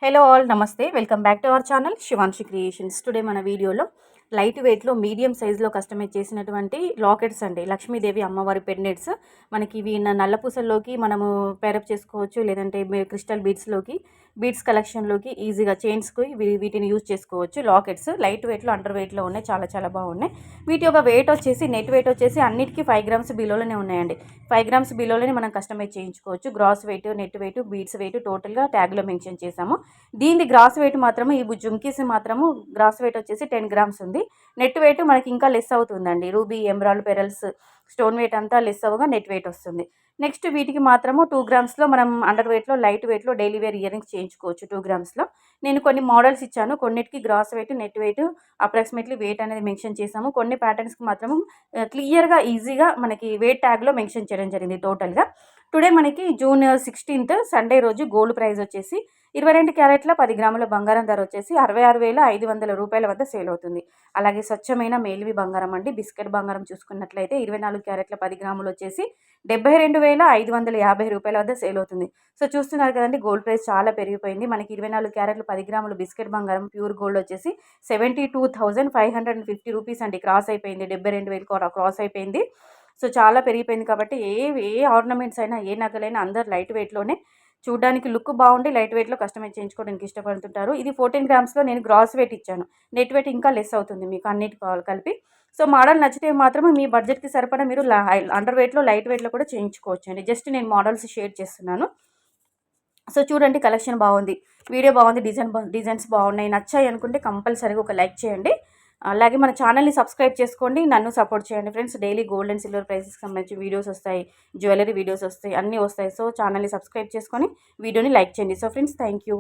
Hello all నమస్తే welcome back to our channel Shivanshi creations. Today మన వీడియోలో లైట్ వెయిట్లో మీడియం సైజులో కస్టమైజ్ చేసినటువంటి లాకెట్స్ అండి, లక్ష్మీదేవి అమ్మవారి పెండెంట్స్. మనకి ఇవి నల్లపూసల్లోకి మనము పేరప్ చేసుకోవచ్చు, లేదంటే క్రిస్టల్ బీడ్స్లోకి, బీడ్స్ కలెక్షన్లోకి ఈజీగా చైన్స్కి వీటిని యూజ్ చేసుకోవచ్చు. లాకెట్స్ లైట్ వెయిట్లో అండర్ వెయిట్లో ఉన్నాయి, చాలా చాలా బాగున్నాయి. వీటి యొక్క వెయిట్ వచ్చేసి నెట్ వెయిట్ వచ్చేసి అన్నిటికీ 5 గ్రామ్స్ బిలోలోనే ఉన్నాయండి. 5 గ్రామ్స్ బిలోలోనే మనం కస్టమైజ్ చేయించుకోవచ్చు. Gross weight, net weight, beads weight టోటల్గా ట్యాగ్లో మెన్షన్ చేసాము. దీని గ్రాస్ వెయిట్ మాత్రము ఈ జుమ్కీస్ మాత్రము గ్రాస్ వెయిట్ వచ్చేసి 10 గ్రామ్స్ ఉంది. నెట్ వెయిట్ మనకి ఇంకా లెస్ అవుతుందండి. Ruby, emerald, pearls, stone wait అంతా లెస్ అవ్వగా నెట్ వెయిట్ వస్తుంది. నెక్స్ట్ వీటికి మాత్రము 2 గ్రామ్స్లో మనం అండర్ వెయిట్లో లైట్ వెయిట్లో డైలీ వేర్ ఇయర్ రింగ్స్ చేయించుకోవచ్చు. 2 గ్రామ్స్లో నేను కొన్ని మోడల్స్ ఇచ్చాను. కొన్నిటికి gross weight, net weight, approximately weight అనేది మెన్షన్ చేసాము. కొన్ని ప్యాటర్న్స్కి మాత్రము క్లియర్గా ఈజీగా మనకి వెయిట్ ట్యాగ్లో మెన్షన్ చేయడం జరిగింది టోటల్గా. టుడే మనకి జూన్ 16th సండే రోజు గోల్డ్ ప్రైస్ వచ్చేసి 22 క్యారెట్ల 10 గ్రాముల బంగారం ధర వచ్చేసి 66,500 రూపాయల వద్ద సేల్ అవుతుంది. అలాగే స్వచ్ఛమైన మేలివి బంగారం అండి, బిస్కెట్ బంగారం చూసుకున్నట్లయితే 24 క్యారెట్ల 10 గ్రాములు వచ్చేసి 72,550 రూపాయల వద్ద సేల్ అవుతుంది. సో చూస్తున్నారు కదండి, గోల్డ్ ప్రైస్ చాలా పెరిగిపోయింది. మనకి 24 క్యారెట్ల 10 గ్రాములు బిస్కెట్ బంగారం ప్యూర్ గోల్డ్ వచ్చేసి 72,550 రూపీస్ అండి, క్రాస్ అయిపోయింది. 72,000 క్రాస్ అయిపోయింది. సో చాలా పెరిగిపోయింది కాబట్టి ఏ ఆర్నమెంట్స్ అయినా, ఏ నగలైనా అందరు లైట్ వెయిట్లోనే చూడడానికి లుక్ బాగుండి లైట్ వెయిట్లో కస్టమైజ్ చేయించుకోవడానికి ఇష్టపడుతుంటారు. ఇది 14 గ్రామ్స్లో నేను గ్రాస్ వెయిట్ ఇచ్చాను. నెట్ వెయిట్ ఇంకా లెస్ అవుతుంది మీకు అన్నిటి కలిపి. సో మోడల్ నచ్చితే మాత్రమే మీ బడ్జెట్కి సరిపడా మీరు అండర్ వెయిట్లో లైట్ వెయిట్లో కూడా చేయించుకోవచ్చు అండి. జస్ట్ నేను మోడల్స్ షేర్ చేస్తున్నాను. సో చూడండి, కలెక్షన్ బాగుంది, వీడియో బాగుంది, డిజైన్స్ బాగున్నాయి. నచ్చాయి అనుకుంటే కంపల్సరీగా ఒక లైక్ చేయండి. అలాగే మన ఛానల్ని సబ్స్క్రైబ్ చేసుకోండి, నన్ను సపోర్ట్ చేయండి friends. Daily gold and silver ప్రైసెస్కి సంబంధించి వీడియోస్ వస్తాయి, జ్యువెలరీ వీడియోస్ వస్తాయి, అన్నీ వస్తాయి. సో ఛానల్ని సబ్స్క్రైబ్ చేసుకొని వీడియోని లైక్ చేయండి. So friends, thank you.